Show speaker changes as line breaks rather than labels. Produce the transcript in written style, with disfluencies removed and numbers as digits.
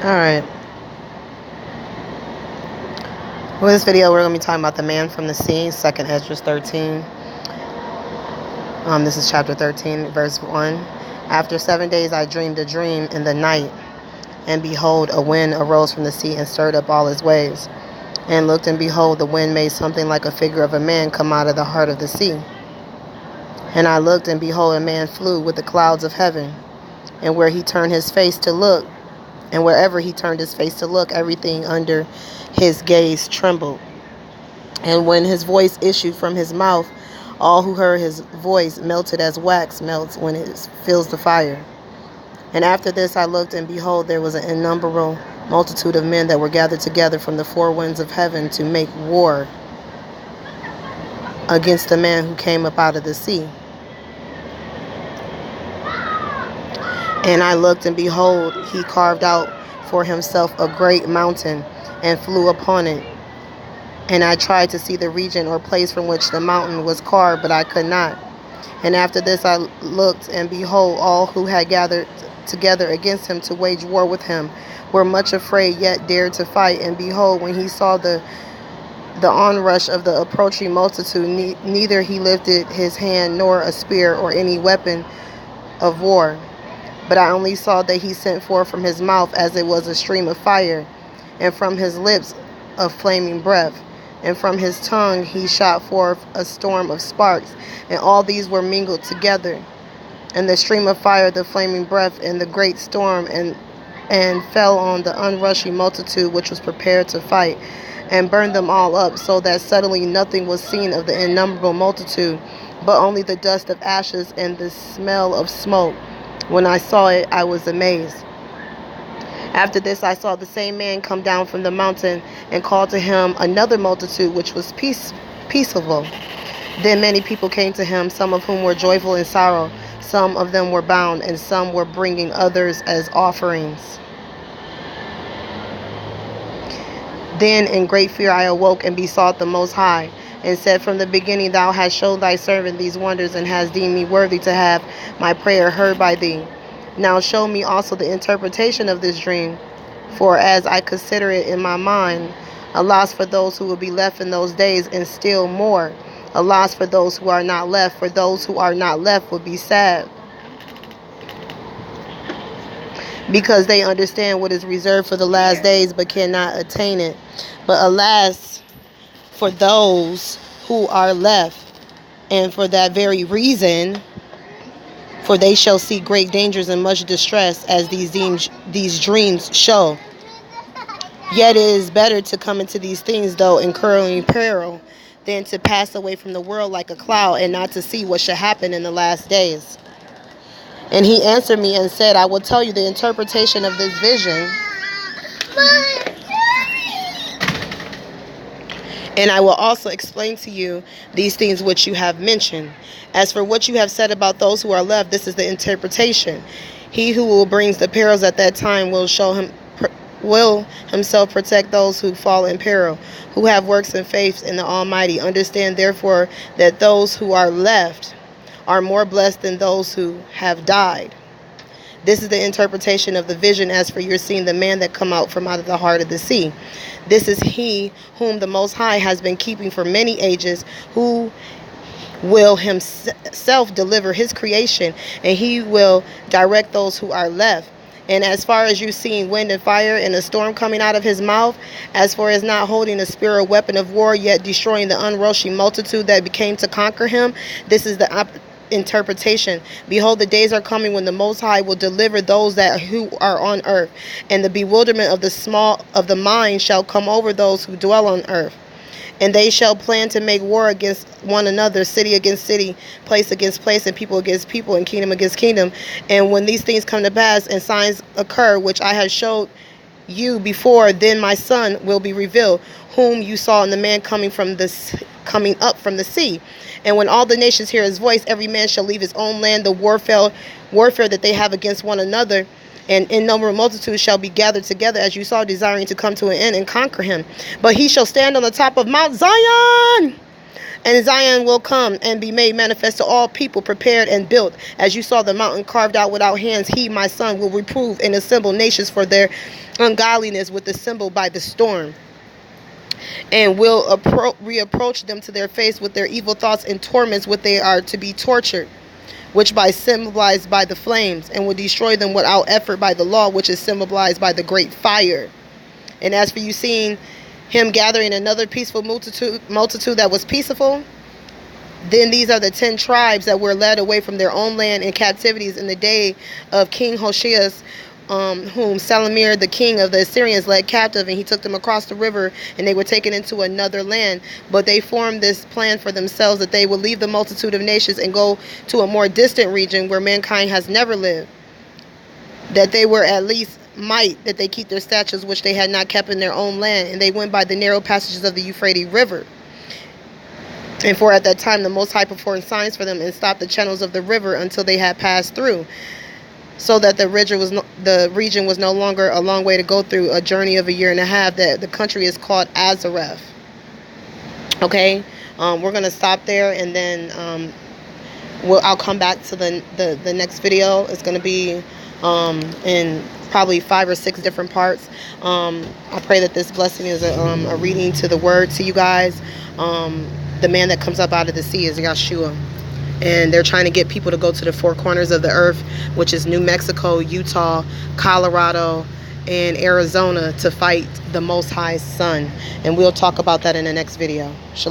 Alright. With this video, we're going to be talking about the man from the sea, 2nd Esdras 13. This is chapter 13, verse 1. After 7 days I dreamed a dream in the night, and behold, a wind arose from the sea and stirred up all its waves. And looked, and behold, the wind made something like a figure of a man come out of the heart of the sea. And I looked, and behold, a man flew with the clouds of heaven. And where he turned his face to look, and wherever he turned his face to look, everything under his gaze trembled. And when his voice issued from his mouth, all who heard his voice melted as wax melts when it fills the fire. And after this I looked, and behold, there was an innumerable multitude of men that were gathered together from the four winds of heaven to make war against the man who came up out of the sea. And I looked, and behold, he carved out for himself a great mountain, and flew upon it. And I tried to see the region or place from which the mountain was carved, but I could not. And after this I looked, and behold, all who had gathered together against him to wage war with him were much afraid, yet dared to fight. And behold, when he saw the onrush of the approaching multitude, neither he lifted his hand nor a spear or any weapon of war. But I only saw that he sent forth from his mouth as it was a stream of fire, and from his lips a flaming breath, and from his tongue he shot forth a storm of sparks, and all these were mingled together. And the stream of fire, the flaming breath, and the great storm, and fell on the unrushing multitude which was prepared to fight, and burned them all up, so that suddenly nothing was seen of the innumerable multitude, but only the dust of ashes and the smell of smoke. When I saw it, I was amazed. After this I saw the same man come down from the mountain, and called to him another multitude which was peaceable. Then many people came to him, some of whom were joyful in sorrow, some of them were bound, and some were bringing others as offerings. Then in great fear I awoke, and besought the Most High, and said, From the beginning thou hast shown thy servant these wonders, and hast deemed me worthy to have my prayer heard by thee. Now show me also the interpretation of this dream, for as I consider it in my mind, a loss for those who will be left in those days, and still more, a loss for those who are not left, for those who are not left will be sad, because they understand what is reserved for the last days, but cannot attain it. But alas, for those who are left, and for that very reason, for they shall see great dangers and much distress, as these dreams show. Yet it is better to come into these things, though incurring peril, than to pass away from the world like a cloud, and not to see what shall happen in the last days. And he answered me and said, I will tell you the interpretation of this vision, and I will also explain to you these things which you have mentioned. As for what you have said about those who are left, this is the interpretation. He who will brings the perils at that time will himself protect those who fall in peril, who have works and faith in the Almighty. Understand therefore that those who are left are more blessed than those who have died. This is the interpretation of the vision. As for your seeing the man that come out of the heart of the sea, this is he whom the Most High has been keeping for many ages, who will himself deliver his creation, and he will direct those who are left. And as far as you seeing wind and fire and a storm coming out of his mouth, as far as not holding a spear or weapon of war, yet destroying the unrushing multitude that became to conquer him, this is the interpretation. Behold, the days are coming when the Most High will deliver those who are on earth, and the bewilderment of the mind shall come over those who dwell on earth. And they shall plan to make war against one another, city against city, place against place, and people against people, and kingdom against kingdom. And when these things come to pass, and signs occur, which I have showed you before, then my Son will be revealed, whom you saw in the man coming up from the sea. And when all the nations hear his voice, every man shall leave his own land. The warfare that they have against one another, and innumerable multitudes shall be gathered together, as you saw, desiring to come to an end and conquer him. But he shall stand on the top of Mount Zion, And Zion will come and be made manifest to all people, prepared and built. As you saw the mountain carved out without hands, he, my son, will reprove and assemble nations for their ungodliness with the symbol by the storm. And will reapproach them to their face with their evil thoughts and torments, what they are to be tortured, which by symbolized by the flames, and will destroy them without effort by the law, which is symbolized by the great fire. And as for you seeing him gathering another peaceful multitude that was peaceful, then these are the 10 tribes that were led away from their own land in captivities in the day of King Hoshea, whom Salamir, the king of the Assyrians, led captive, and he took them across the river, and they were taken into another land. But they formed this plan for themselves, that they would leave the multitude of nations and go to a more distant region where mankind has never lived, that they were at least might that they keep their statutes which they had not kept in their own land. And they went by the narrow passages of the Euphrates River. And for at that time the Most High performed signs for them, and stopped the channels of the river until they had passed through, so that the region was no longer a long way to go through, a journey of a year and a half. That the country is called Azareth. Okay, we're gonna stop there, and then I'll come back to the next video. It's gonna be in probably 5 or 6 different parts. I pray that this blessing is a reading to the word to you guys. The man that comes up out of the sea is Yeshua. And they're trying to get people to go to the 4 corners of the earth, which is New Mexico, Utah, Colorado, and Arizona, to fight the Most High's son. And we'll talk about that in the next video. Shalom.